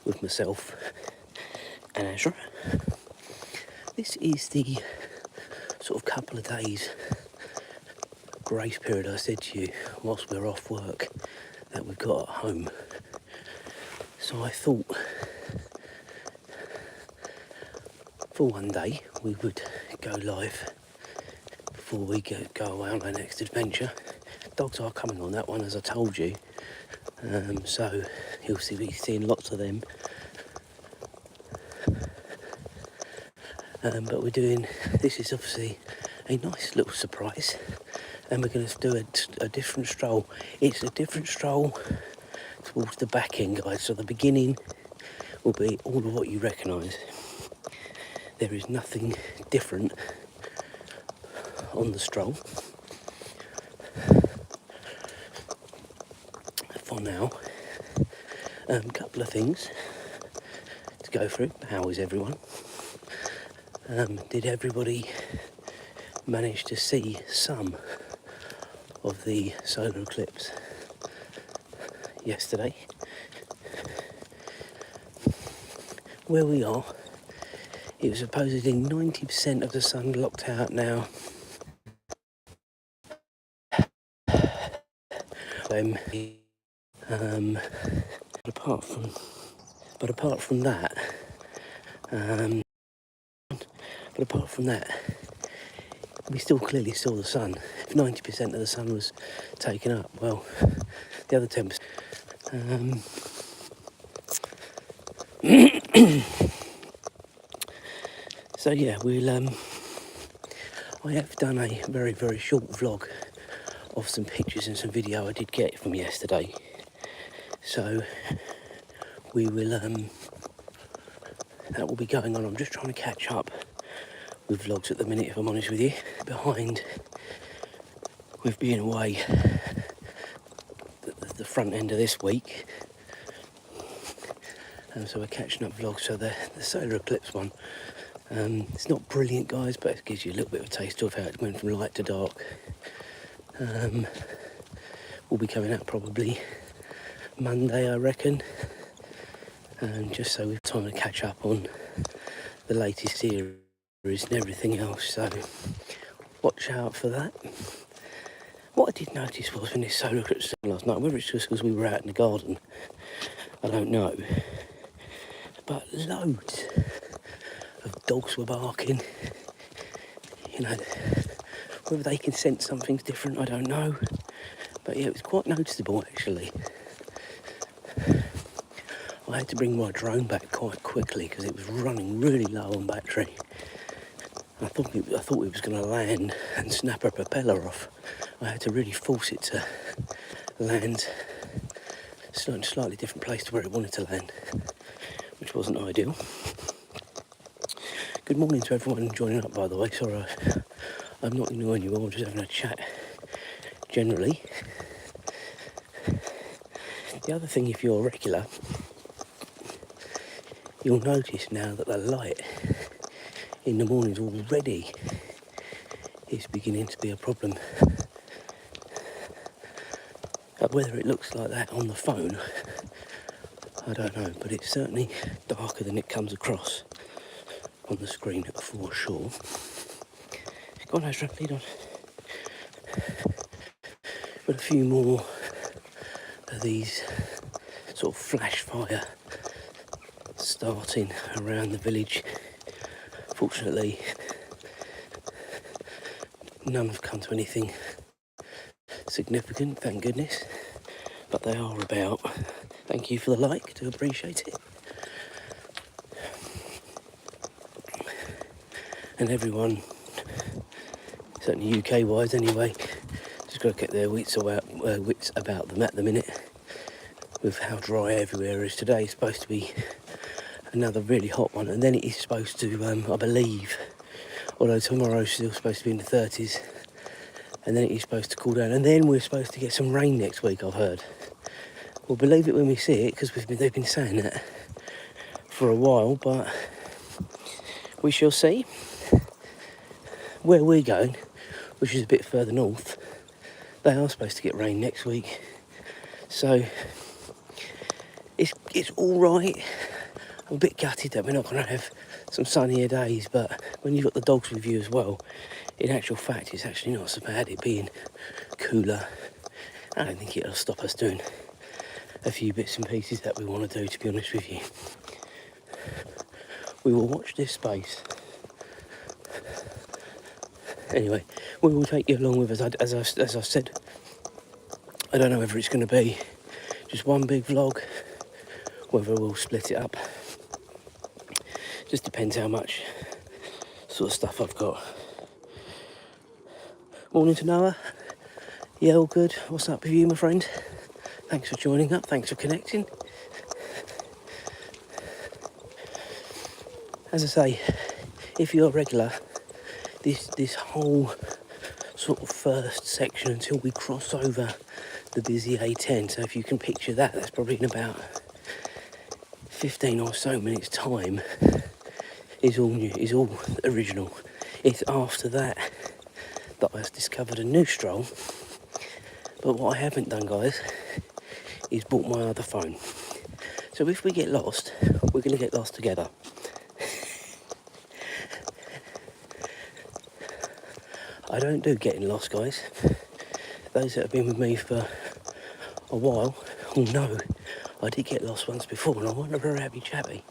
with myself and Azra. This is the sort of couple of days grace period I said to you whilst we're off work that we've got at home. So I thought for one day we would go live before we go away on our next adventure. Dogs are coming on that one, as I told you, so you'll be seeing lots of them. But this is obviously a nice little surprise, and we're going to do a different stroll. It's a different stroll towards the back end, guys, so the beginning will be all of what you recognise. There is nothing different on the stroll for now. A couple of things to go through. How is everyone? Did everybody manage to see some of the solar eclipse yesterday? Where we are, it was supposedly 90% of the sun locked out now. But apart from that, we still clearly saw the sun. If 90% of the sun was taken up, well, the other 10%. So yeah, I have done a very, very short vlog of some pictures and some video I did get from yesterday. So we will, that will be going on. I'm just trying to catch up with vlogs at the minute, if I'm honest with you. Behind with being away the front end of this week. So we're catching up vlogs. So the solar eclipse one, it's not brilliant, guys, but it gives you a little bit of a taste of how it went from light to dark. Will be coming out probably Monday, I reckon. Just so we've time to catch up on the latest series and everything else, so watch out for that. What I did notice was when this solar eclipse last night, whether it's just because we were out in the garden, I don't know, but loads of dogs were barking. You know, whether they can sense something's different, I don't know, but yeah, it was quite noticeable actually. I had to bring my drone back quite quickly because it was running really low on battery. I thought it was going to land and snap a propeller off. I had to really force it to land in a slightly different place to where it wanted to land, which wasn't ideal. Good morning to everyone joining up, by the way. Sorry, I'm not annoying you all, I'm just having a chat generally. The other thing, if you're a regular, you'll notice now that the light in the mornings already is beginning to be a problem. Whether it looks like that on the phone, I don't know, but it's certainly darker than it comes across on the screen for sure. Go on, Ezra, lead on. But a few more of these sort of flash fire starting around the village. Fortunately, none have come to anything significant, thank goodness, but they are about. Thank you for the like, do appreciate it. And everyone, certainly UK wise anyway, just got to get their wits about them at the minute with how dry everywhere is. Today is supposed to be another really hot one, and then it is supposed to, I believe, although tomorrow's still supposed to be in the 30s, and then it is supposed to cool down, and then we're supposed to get some rain next week, I've heard. We'll believe it when we see it, because they've been saying that for a while, but we shall see. Where we're going, which is a bit further north, they are supposed to get rain next week, so it's all right. I'm a bit gutted that we're not going to have some sunnier days, but when you've got the dogs with you as well, in actual fact, it's actually not so bad, it being cooler. I don't think it'll stop us doing a few bits and pieces that we want to do, to be honest with you. We will watch this space. Anyway, we will take you along with us. As I said, I don't know whether it's going to be just one big vlog, whether we'll split it up. Just depends how much sort of stuff I've got. Morning to Noah. Yeah, all good. What's up with you, my friend? Thanks for joining up. Thanks for connecting. As I say, if you're a regular, this whole sort of first section until we cross over the busy A10, so if you can picture that, that's probably in about 15 or so minutes time, is all new, is all original. It's after that that I've discovered a new Stroll. But what I haven't done, guys, is bought my other phone. So if we get lost, we're going to get lost together. I don't do getting lost, guys. Those that have been with me for a while will know I did get lost once before, and I wasn't a very happy chappy,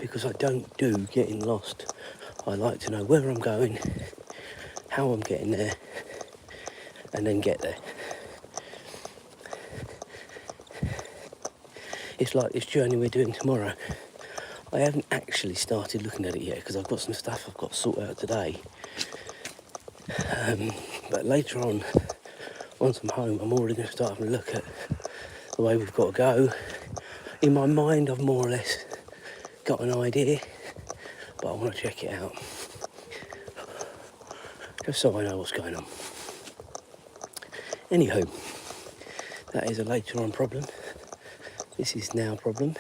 because I don't do getting lost. I like to know where I'm going, how I'm getting there, and then get there. It's like this journey we're doing tomorrow. I haven't actually started looking at it yet, because I've got some stuff I've got to sort out today. But later on, once I'm home, I'm already going to start having a look at the way we've got to go. In my mind, I've more or less got an idea, but I want to check it out, just so I know what's going on. Anywho, that is a later on problem. This is now a problem,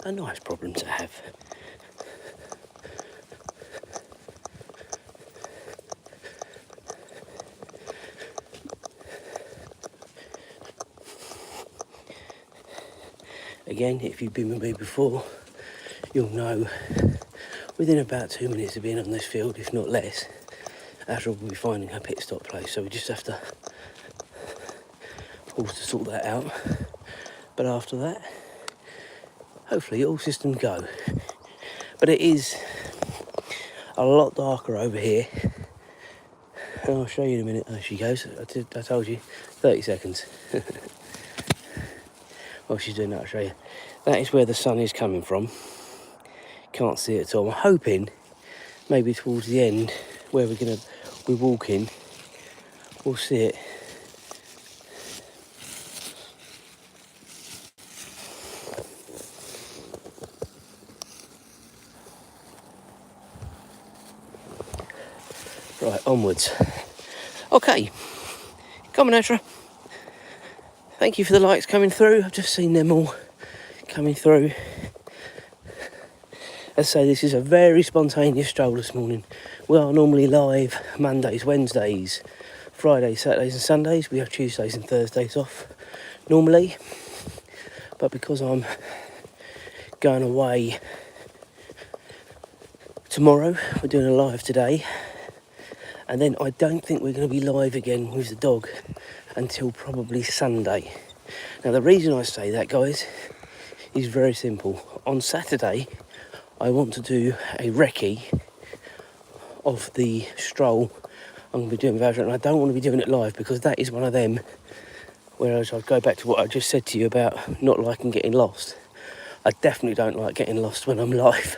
a nice problem to have. Again, if you've been with me before, you'll know within about 2 minutes of being on this field, if not less, Azra will be finding her pit stop place. So we just have to also sort that out. But after that, hopefully all systems go. But it is a lot darker over here. And I'll show you in a minute. There she goes. I told you, 30 seconds. While she's doing that, I'll show you. That is where the sun is coming from. Can't see it at all. I'm hoping maybe towards the end, where we're walking, we'll see it. Right, onwards. Okay, come on, Ezra. Thank you for the likes coming through. I've just seen them all coming through. As I say, this is a very spontaneous stroll this morning. We are normally live Mondays, Wednesdays, Fridays, Saturdays and Sundays. We have Tuesdays and Thursdays off normally. But because I'm going away tomorrow, we're doing a live today. And then I don't think we're going to be live again with the dog until probably Sunday. Now the reason I say that, guys, is very simple. On Saturday, I want to do a recce of the stroll I'm going to be doing with Azra, and I don't want to be doing it live because that is one of them, whereas I'll go back to what I just said to you about not liking getting lost. I definitely don't like getting lost when I'm live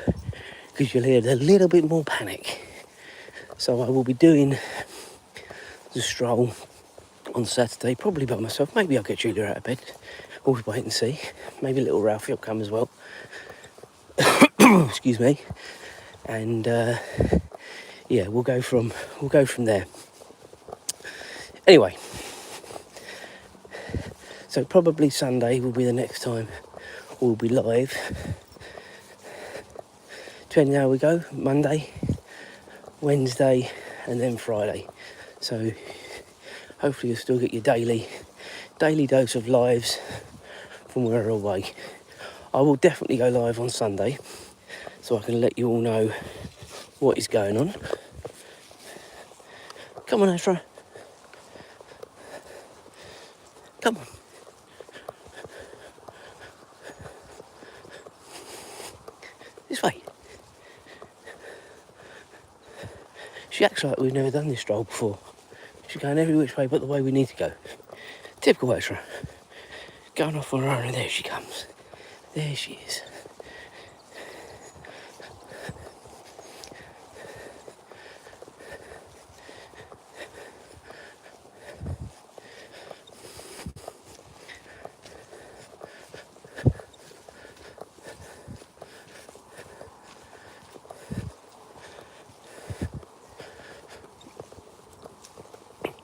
because you'll hear a little bit more panic. So I will be doing the stroll on Saturday, probably by myself. Maybe I'll get Julia out of bed. We'll wait and see. Maybe little Ralphie will come as well. Excuse me. And yeah, we'll go from there. Anyway, so probably Sunday will be the next time we'll be live. Depending how we go, Monday, Wednesday and then Friday. So hopefully you'll still get your daily dose of lives from where we're away. I will definitely go live on Sunday, so I can let you all know what is going on. Come on, Ezra. Come on. This way. She acts like we've never done this stroll before. She's going every which way but the way we need to go. Typical Ezra. Going off on her own, and there she comes. There she is.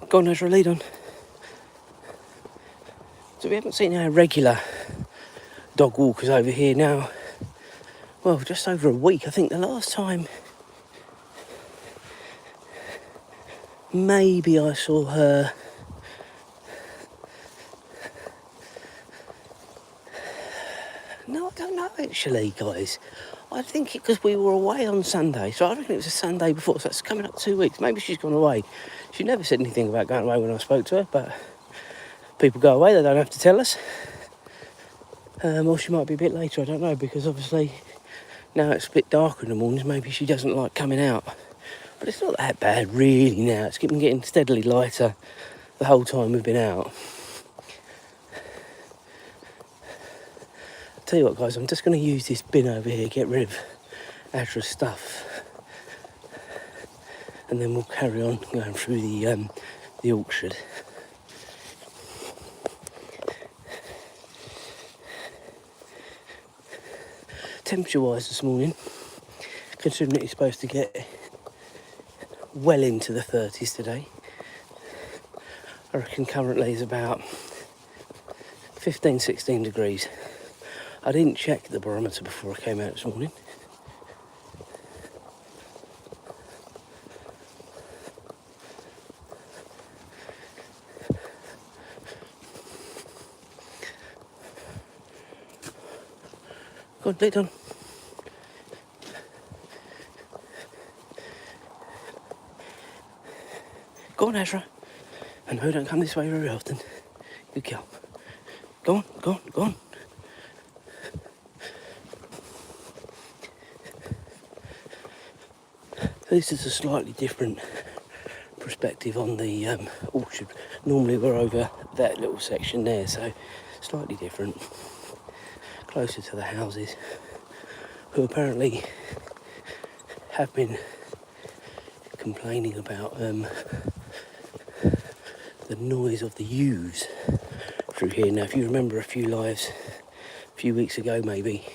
Go on, Ezra, lead on. So we haven't seen our regular dog walkers over here now. Well, just over a week. I think the last time maybe I saw her no, I don't know actually, guys. I think because we were away on Sunday, so I reckon it was a Sunday before, so it's coming up 2 weeks. Maybe she's gone away. She never said anything about going away when I spoke to her, but people go away, they don't have to tell us. Or she might be a bit later, I don't know, because obviously now it's a bit darker in the mornings, maybe she doesn't like coming out. But it's not that bad really now, it's been getting steadily lighter the whole time we've been out. Tell you what, guys, I'm just going to use this bin over here, get rid of Adra's stuff, and then we'll carry on going through the orchard. Temperature-wise this morning, considering it's supposed to get well into the 30s today, I reckon currently is about 15, 16 degrees. I didn't check the barometer before I came out this morning. Go on, lead on. Go on, Ezra. I know, don't come this way very often. Good girl. Go on, go on, go on. This is a slightly different perspective on the orchard. Normally we're over that little section there, so slightly different. Closer to the houses, who apparently have been complaining about the noise of the ewes through here. Now, if you remember a few lives, a few weeks ago maybe,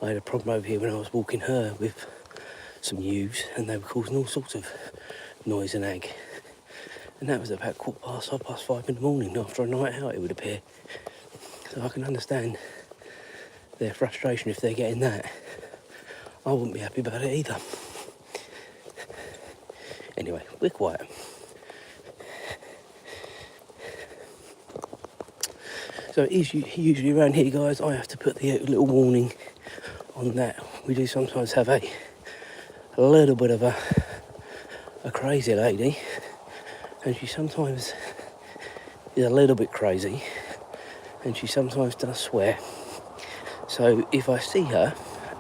I had a problem over here when I was walking her with some ewes, and they were causing all sorts of noise and ag. And that was about 5:15 in the morning after a night out, it would appear. So I can understand their frustration if they're getting that. I wouldn't be happy about it either. Anyway, we're quiet. So it is usually around here, guys, I have to put the little warning on that. We do sometimes have a little bit of a crazy lady, and she sometimes is a little bit crazy, and she sometimes does swear. So if I see her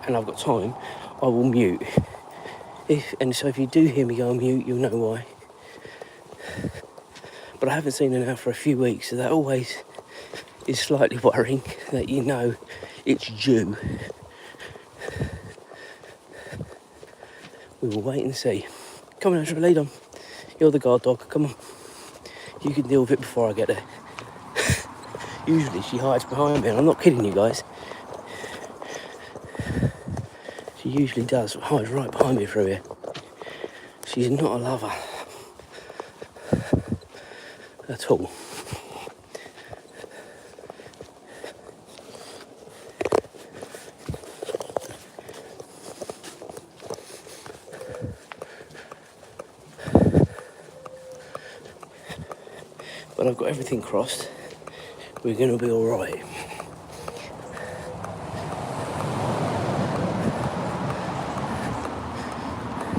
and I've got time, I will mute. So if you do hear me go on mute, you'll know why. But I haven't seen her now for a few weeks, so that always is slightly worrying, that you know it's due. We will wait and see. Come on, Ezra, lead on. You're the guard dog, come on. You can deal with it before I get there. Usually she hides behind me, and I'm not kidding you guys. She usually does, hides right behind me through here. She's not a lover at all. But I've got everything crossed. We're going to be all right.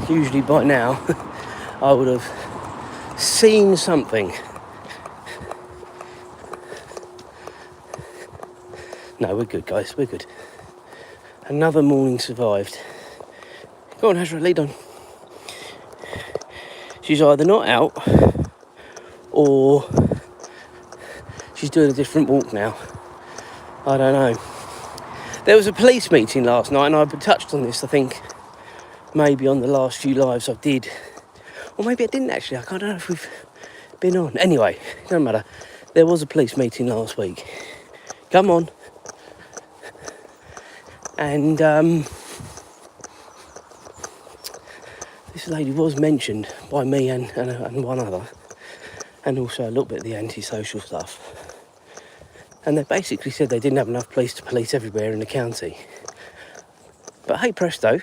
usually by now I would have seen something. No, we're good, guys, we're good. Another morning survived. Go on, Azra, lead on. She's either not out or she's doing a different walk now. I don't know. There was a police meeting last night, and I touched on this, I think, maybe on the last few lives I did. Or maybe I didn't actually. I don't know if we've been on. Anyway, it doesn't matter. There was a police meeting last week. Come on. And this lady was mentioned by me and one other, and also a little bit of the antisocial stuff. And they basically said they didn't have enough police to police everywhere in the county. But hey presto,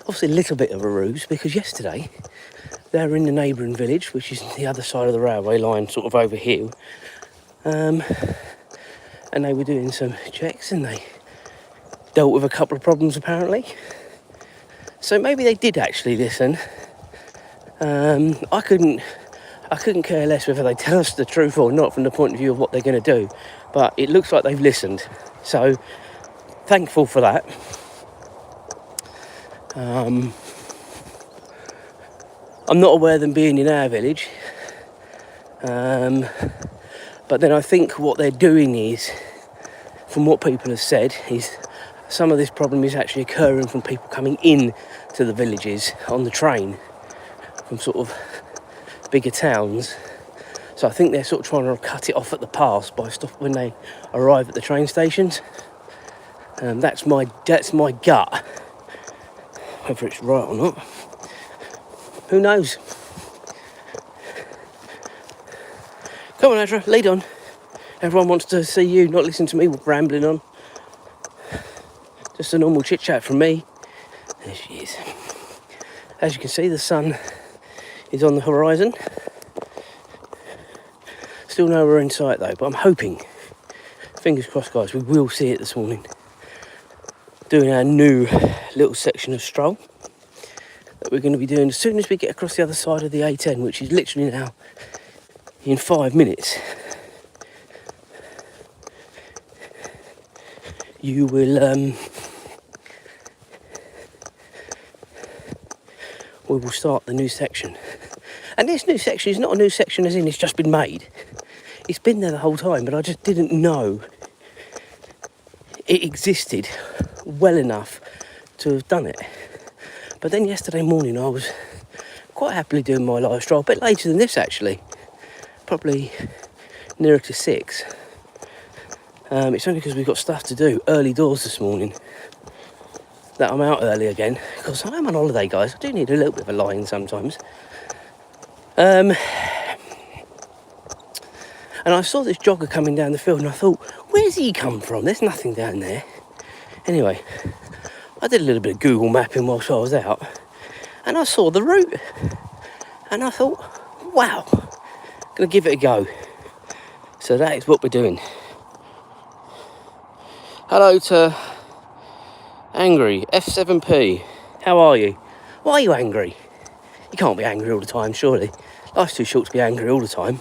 obviously a little bit of a ruse, because yesterday they were in the neighbouring village, which is the other side of the railway line, sort of over here. And they were doing some checks, and they dealt with a couple of problems apparently. So maybe they did actually listen. I couldn't care less whether they tell us the truth or not from the point of view of what they're going to do. But it looks like they've listened. So thankful for that. I'm not aware of them being in our village. But then I think what they're doing is, from what people have said, is some of this problem is actually occurring from people coming in to the villages on the train from sort of bigger towns. So I think they're sort of trying to cut it off at the pass by stuff when they arrive at the train stations. That's my gut. Whether it's right or not, who knows? Come on, Azra, lead on. Everyone wants to see you, not listen to me rambling on. Just a normal chit chat from me. There she is. As you can see, the sun is on the horizon. Still nowhere in sight though, but I'm hoping, fingers crossed guys, we will see it this morning. Doing our new little section of Stroll that we're going to be doing as soon as we get across the other side of the A10, which is literally now in 5 minutes. You will we will start the new section. And this new section is not a new section as in it's just been made. It's been there the whole time, but I just didn't know it existed well enough to have done it. But then yesterday morning I was quite happily doing my live stroll, a bit later than this actually, probably nearer to 6. It's only because we've got stuff to do early doors this morning that I'm out early again, because I'm on holiday guys. I do need a little bit of a line sometimes. And I saw this jogger coming down the field and I thought, where's he come from? There's nothing down there. Anyway, I did a little bit of Google mapping whilst I was out and I saw the route and I thought, wow, gonna give it a go. So that is what we're doing. Hello to Angry F7P. How are you? Why are you angry? You can't be angry all the time, surely. Life's too short to be angry all the time.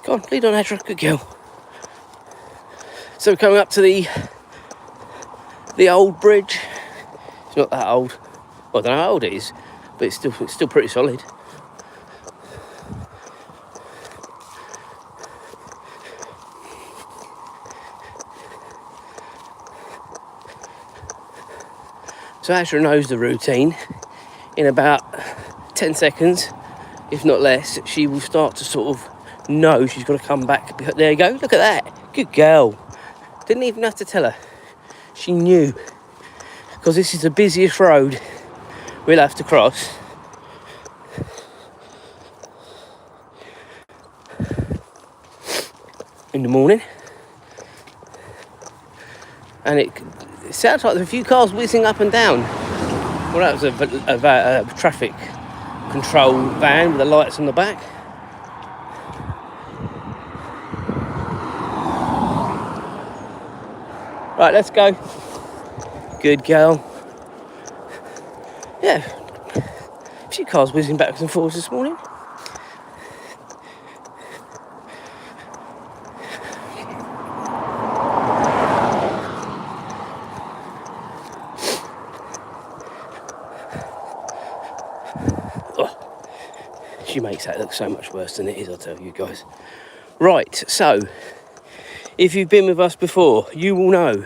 Go on, lead on, Azra. Good girl. So we're coming up to the old bridge. It's not that old. Well, I don't know how old it is, but it's still pretty solid. So Azra knows the routine. In about 10 seconds, if not less, she will start to sort of know she's got to come back. There you go, look at that. Good girl. Didn't even have to tell her. She knew. Because this is the busiest road we'll have to cross. In the morning. And it sounds like there's a few cars whizzing up and down. Well, that was a traffic control van with the lights on the back. Right, let's go. Good girl. Yeah, a few cars whizzing backwards and forwards this morning. Oh, she makes that look so much worse than it is, I'll tell you guys. Right, so if you've been with us before, you will know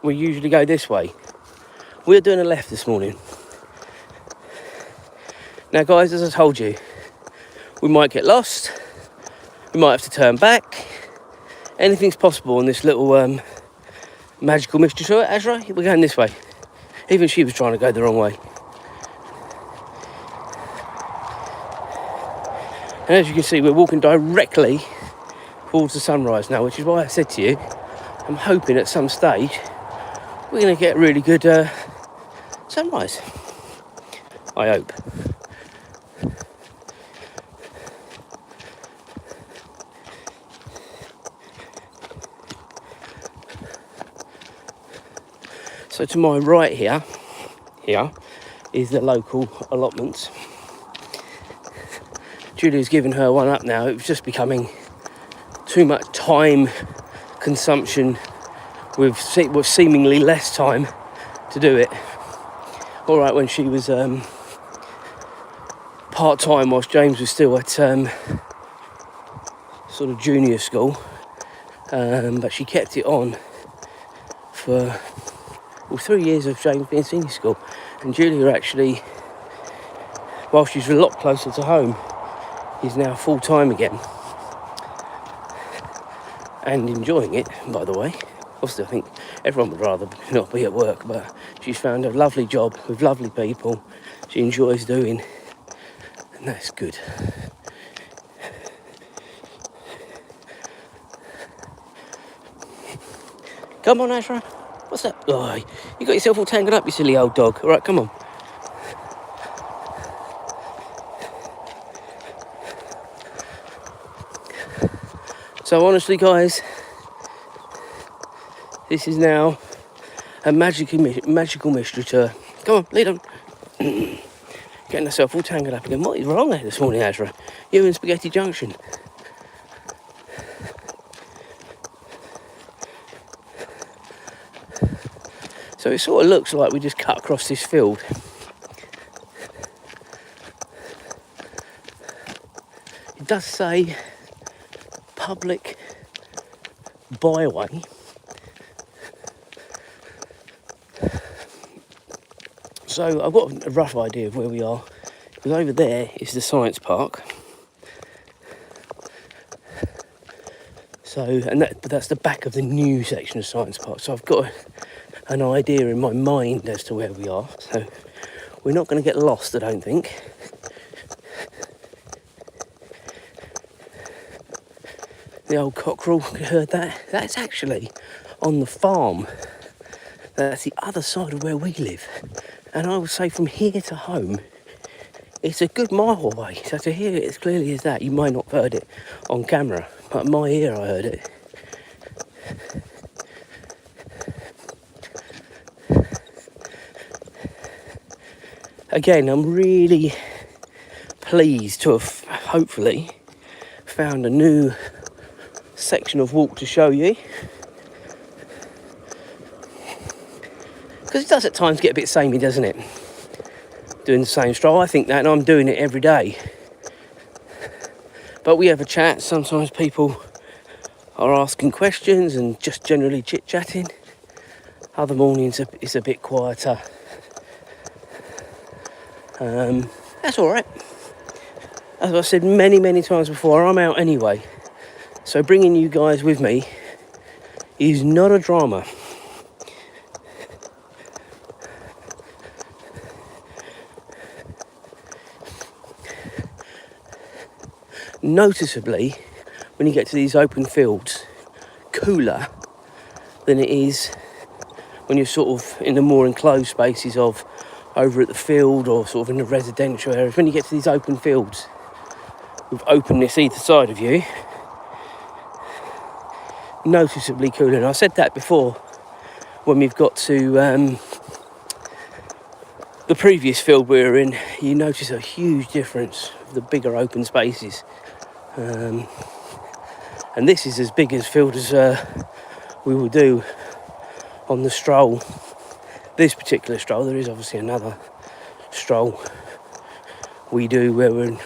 we usually go this way. We're doing a left this morning. Now guys, as I told you, we might get lost, we might have to turn back. Anything's possible on this little magical mystery tour. Azra, we're going this way. Even she was trying to go the wrong way. And as you can see, we're walking directly towards the sunrise now, which is why I said to you, I'm hoping at some stage we're going to get really good sunrise. I hope. So to my right here is the local allotments. Julia's given her one up now. It was just becoming too much time consumption with seemingly less time to do it. All right, when she was part-time whilst James was still at sort of junior school, but she kept it on for 3 years of James being senior school, and Julia actually, while she's a lot closer to home, is now full-time again and enjoying it, by the way. Obviously I think everyone would rather not be at work, but she's found a lovely job with lovely people she enjoys doing, and that's good. Come on, Ashra. What's that? Oh, you got yourself all tangled up, you silly old dog. All right, come on. So honestly, guys, this is now a magical mystery tour. Come on, lead on. Getting herself all tangled up again. What is wrong there this morning, Azra? You in Spaghetti Junction. So it sort of looks like we just cut across this field. It does say public byway. So I've got a rough idea of where we are, because over there is the science park. So, but that's the back of the new section of science park. So I've got an idea in my mind as to where we are. So we're not going to get lost, I don't think. The old cockerel, heard that? That's actually on the farm. That's the other side of where we live. And I would say from here to home, it's a good mile away. So to hear it as clearly as that, you might not have heard it on camera, but in my ear I heard it. Again, I'm really pleased to have hopefully found a new section of walk to show you, because it does at times get a bit samey, doesn't it, doing the same stroll. I think that, and I'm doing it every day, but we have a chat. Sometimes people are asking questions and just generally chit-chatting. Other mornings it's a bit quieter. That's all right. As I said many times before, I'm out anyway, so bringing you guys with me is not a drama. Noticeably, when you get to these open fields, cooler than it is when you're sort of in the more enclosed spaces of over at the field or sort of in the residential areas, when you get to these open fields with openness either side of you, noticeably cooler. And I said that before when we've got to the previous field we were in. You notice a huge difference with the bigger open spaces, and this is as big as field as we will do on the Stroll. This particular Stroll, there is obviously another Stroll we do where we're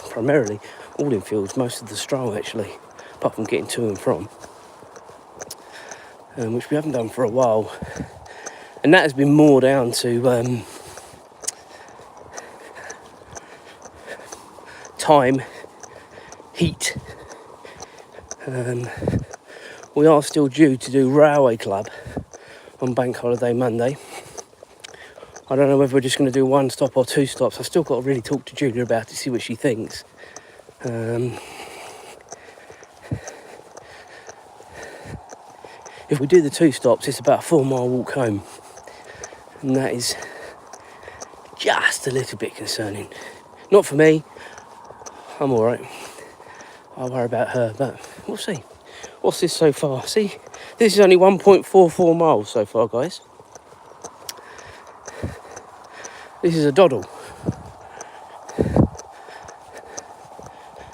primarily all in fields, most of the Stroll actually, apart from getting to and from, which we haven't done for a while. And that has been more down to time, heat. We are still due to do Railway Club on Bank Holiday Monday. I don't know whether we're just going to do one stop or two stops. I've still got to really talk to Julia about it, see what she thinks. If we do the 2 stops, it's about a 4-mile walk home. And that is just a little bit concerning. Not for me. I'm alright. I'll worry about her, but we'll see. What's this so far? See, this is only 1.44 miles so far, guys. This is a doddle.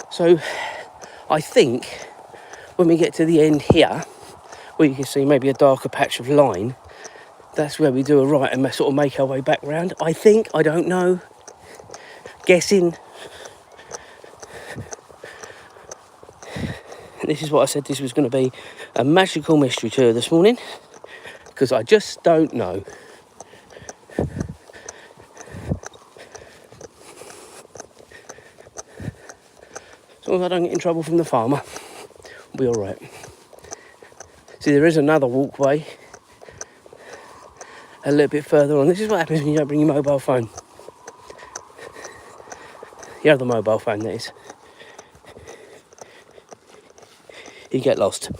So I think when we get to the end here, where you can see maybe a darker patch of line, that's where we do a right and sort of make our way back round. I think, I don't know, guessing. This is what I said this was going to be, a magical mystery tour this morning, because I just don't know. As long as I don't get in trouble from the farmer, we'll be alright. See, there is another walkway a little bit further on. This is what happens when you don't bring your mobile phone. Your other mobile phone, that is. You get lost.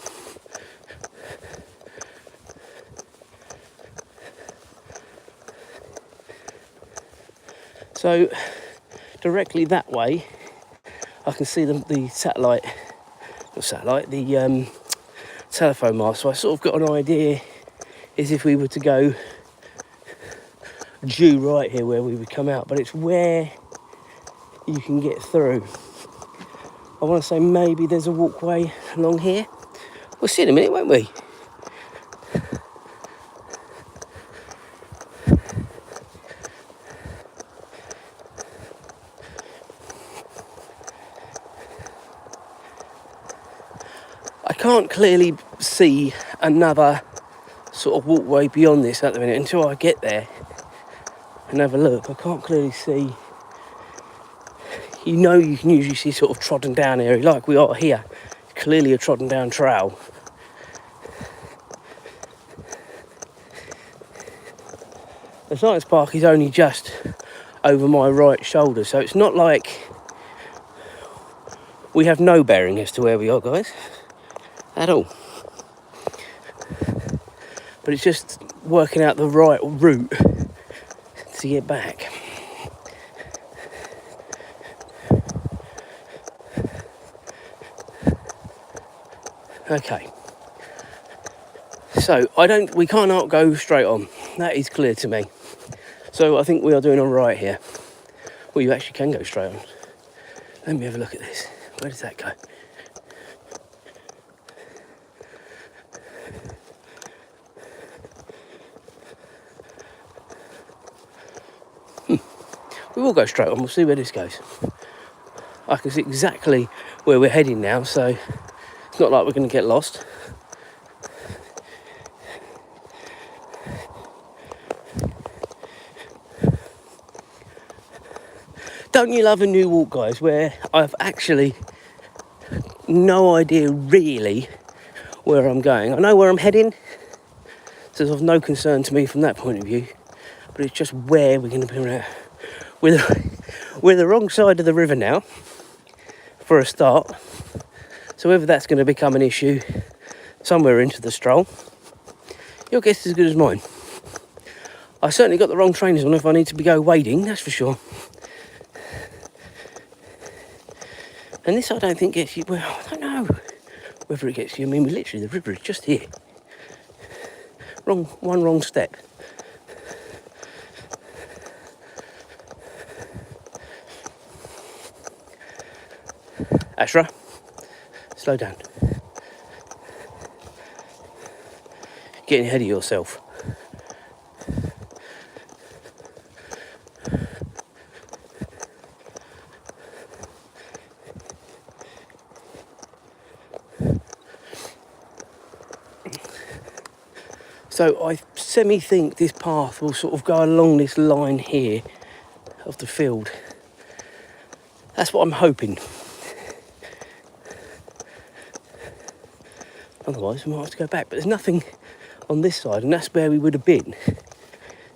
So, directly that way, I can see the telephone mast. So I sort of got an idea, is if we were to go due right here where we would come out, but it's where you can get through. I want to say maybe there's a walkway along here. We'll see in a minute, won't we? I can't clearly see another sort of walkway beyond this at the minute until I get there and have a look. I can't clearly see. You know, you can usually see sort of trodden down area like we are here. Clearly a trodden down trail. The science park is only just over my right shoulder, so it's not like we have no bearing as to where we are, guys, at all. But it's just working out the right route to get back. Okay. So we can't go straight on. That is clear to me. So I think we are doing all right here. Well, you actually can go straight on. Let me have a look at this. Where does that go? We will go straight on. We'll see where this goes. I can see exactly where we're heading now, so it's not like we're going to get lost. Don't you love a new walk, guys, where I've actually no idea really where I'm going? I know where I'm heading, so there's of no concern to me from that point of view, but it's just where we're going to be around. We're the wrong side of the river now, for a start, so whether that's going to become an issue somewhere into the Stroll, your guess is as good as mine. I certainly got the wrong trainers on if I need to go wading, that's for sure. And this I don't think gets you, well, I don't know whether it gets you. I mean, literally the river is just here. One wrong step. Ashra, slow down. Getting ahead of yourself. So I semi-think this path will sort of go along this line here of the field. That's what I'm hoping. Otherwise we might have to go back, but there's nothing on this side, and that's where we would have been.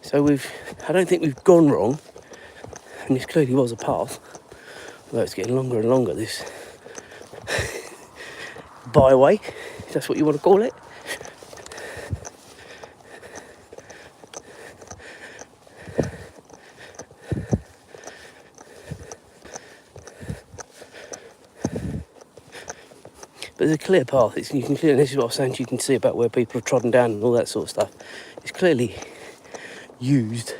So I don't think we've gone wrong, and this clearly was a path, although it's getting longer and longer, this byway, if that's what you want to call it. But there's a clear path. This is what I was saying, you can see about where people have trodden down and all that sort of stuff. It's clearly used.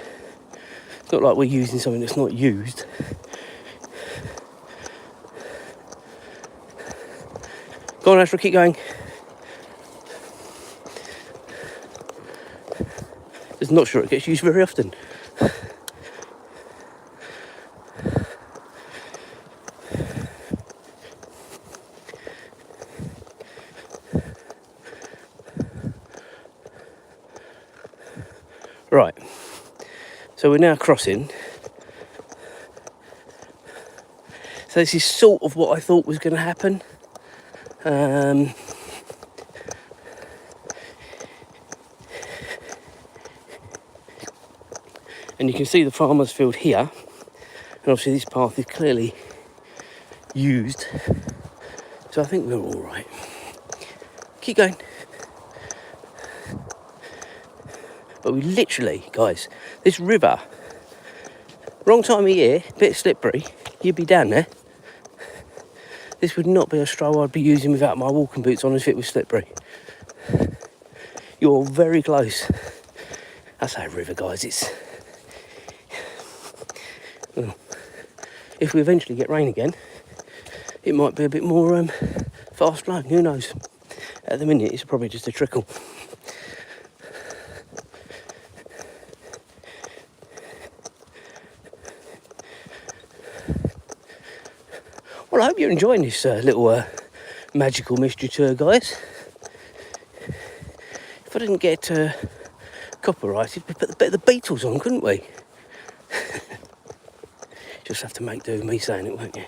It's not like we're using something that's not used. Go on, Ashra, keep going. Just not sure it gets used very often. Right, so we're now crossing. So this is sort of what I thought was going to happen. And you can see the farmer's field here, and obviously this path is clearly used, so I think we're all right. Keep going. But we literally, guys, this river, wrong time of year, bit slippery, you'd be down there. This would not be a stroll I'd be using without my walking boots on if it was slippery. You're very close. I say river, guys, it's... Well, if we eventually get rain again, it might be a bit more fast flowing, who knows. At the minute, it's probably just a trickle. Well, I hope you're enjoying this little magical mystery tour, guys. If I didn't get copyrighted, we'd put the Beatles on, couldn't we? Just have to make do with me saying it, won't you?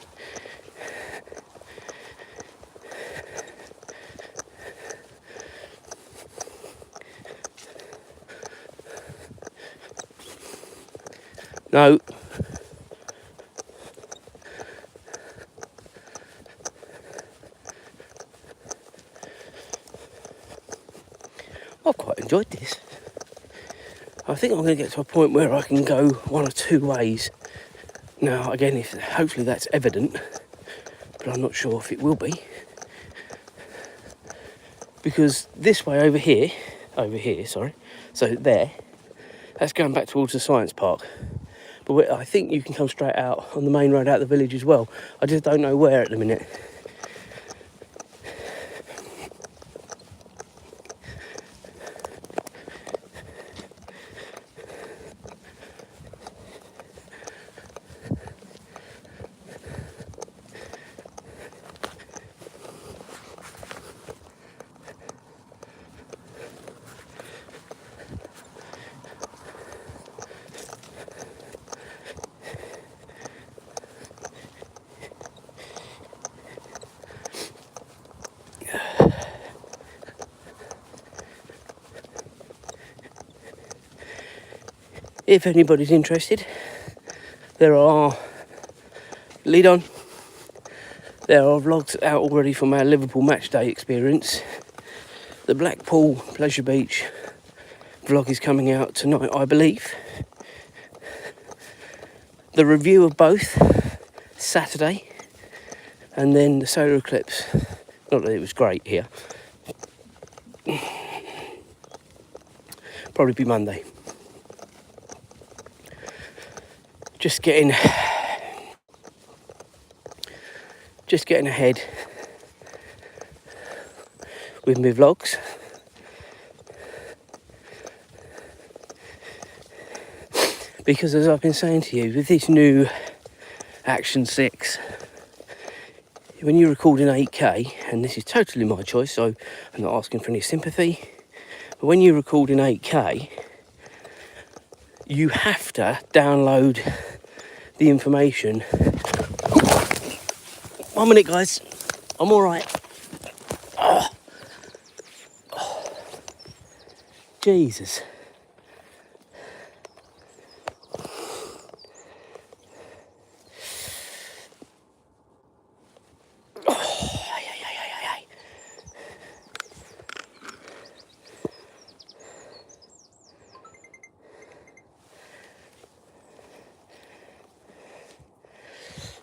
No. I've quite enjoyed this. I think I'm going to get to a point where I can go one or two ways. Now, again, hopefully that's evident, but I'm not sure if it will be. Because this way over here, sorry, so there, that's going back towards the science park. But I think you can come straight out on the main road out of the village as well. I just don't know where at the minute. If anybody's interested, there are lead on. There are vlogs out already from our Liverpool match day experience. The Blackpool Pleasure Beach vlog is coming out tonight, I believe. The review of both, Saturday, and then the solar eclipse. Not that it was great here. Probably be Monday. Just getting ahead with my vlogs. Because as I've been saying to you, with this new Action 6, when you record in 8K, and this is totally my choice, so I'm not asking for any sympathy, but when you record in 8K, you have to download the information. 1 minute, guys. I'm all right. Jesus.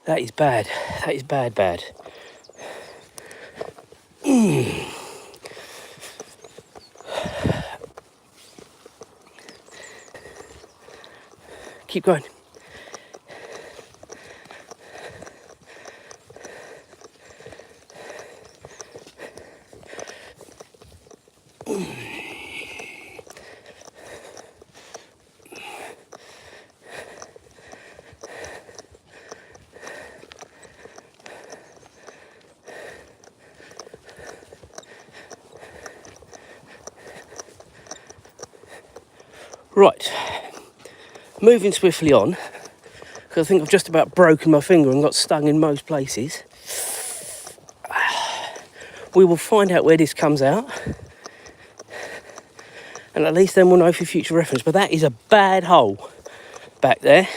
That is bad. That is bad. Keep going. Right, moving swiftly on, because I think I've just about broken my finger and got stung in most places. We will find out where this comes out, and at least then we'll know for future reference. But that is a bad hole back there.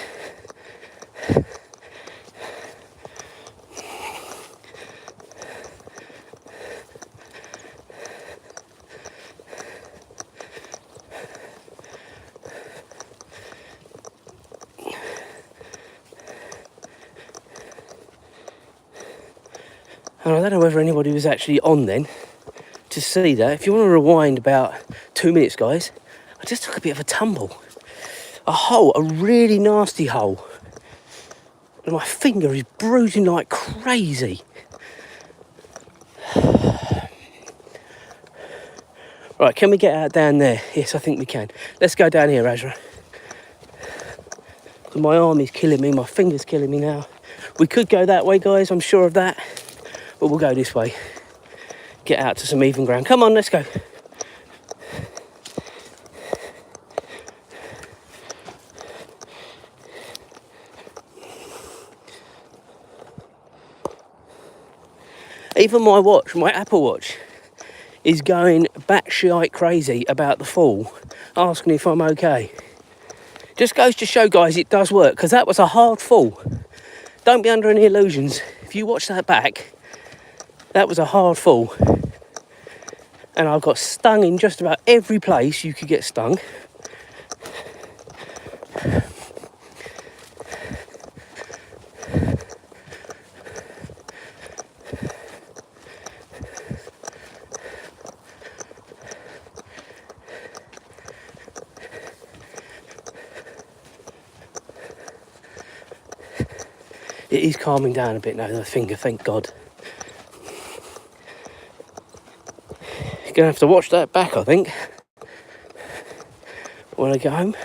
And I don't know whether anybody was actually on then to see that. If you want to rewind about 2 minutes, guys, I just took a bit of a tumble. A hole, a really nasty hole. And my finger is bruising like crazy. Right, can we get out down there? Yes, I think we can. Let's go down here, Azra. My arm is killing me, my finger's killing me now. We could go that way, guys, I'm sure of that. But we'll go this way. Get out to some even ground. Come on, let's go. Even my watch, my Apple Watch, is going batshite crazy about the fall, asking if I'm okay. Just goes to show, guys, it does work, because that was a hard fall. Don't be under any illusions. If you watch that back, that was a hard fall. And I got stung in just about every place you could get stung. It is calming down a bit now, the finger, thank God. You're going to have to watch that back, I think, when I get home.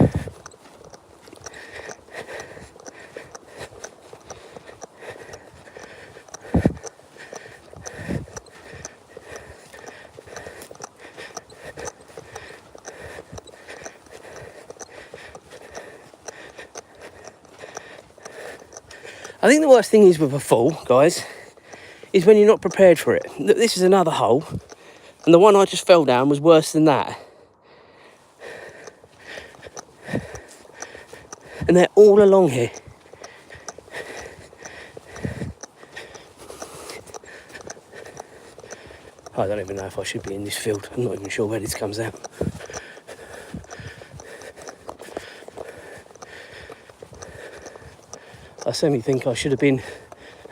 I think the worst thing is with a fall, guys, is when you're not prepared for it. This is another hole, and the one I just fell down was worse than that. And they're all along here. I don't even know if I should be in this field. I'm not even sure where this comes out. I certainly think I should have been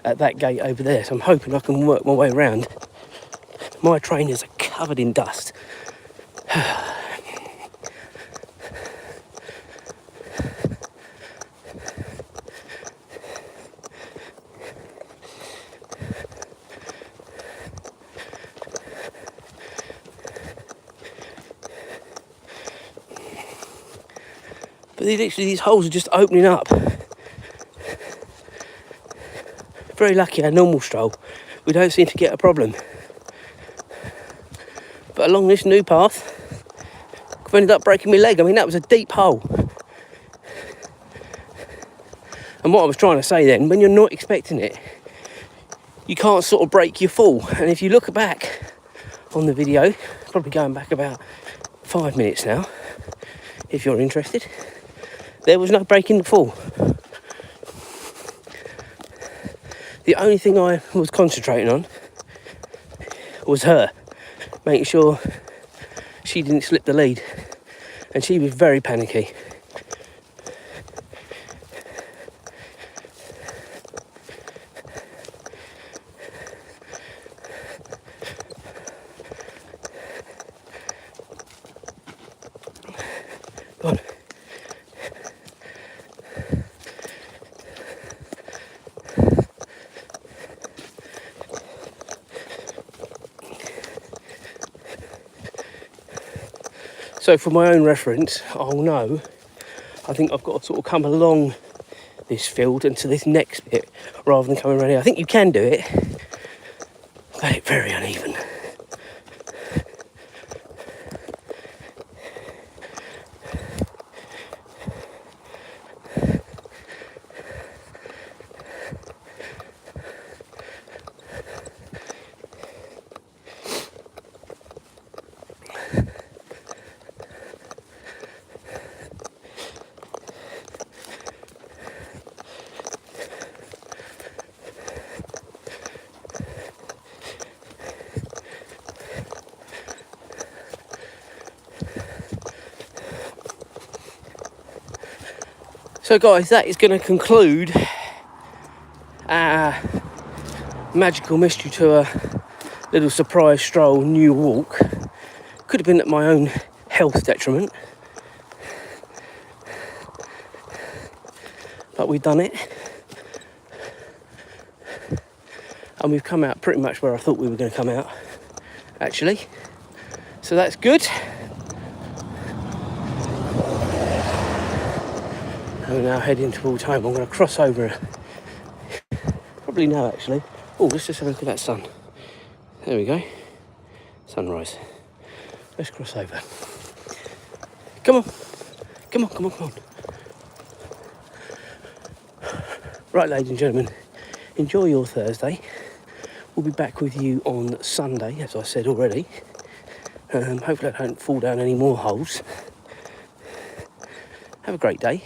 at that gate over there, so I'm hoping I can work my way around. My trainers are covered in dust. But literally these holes are just opening up. Very lucky our normal stroll, we don't seem to get a problem. But along this new path, I've ended up breaking my leg. I mean, that was a deep hole. And what I was trying to say then, when you're not expecting it, you can't sort of break your fall. And if you look back on the video, probably going back about 5 minutes now, if you're interested, there was no breaking the fall. The only thing I was concentrating on was her, making sure she didn't slip the lead. And she was very panicky. Go on. So for my own reference, I'll know, I think I've got to sort of come along this field and to this next bit rather than coming around here. I think you can do it, but it's very uneven. So guys, that is going to conclude our magical mystery tour, little surprise stroll, new walk. Could have been at my own health detriment, but we've done it. And we've come out pretty much where I thought we were going to come out, actually. So that's good. And we're now heading towards home. I'm going to cross over. Probably now, actually. Oh, let's just have a look at that sun. There we go. Sunrise. Let's cross over. Come on. Come on, come on, come on. Right, ladies and gentlemen, enjoy your Thursday. We'll be back with you on Sunday, as I said already. Hopefully I don't fall down any more holes. Have a great day.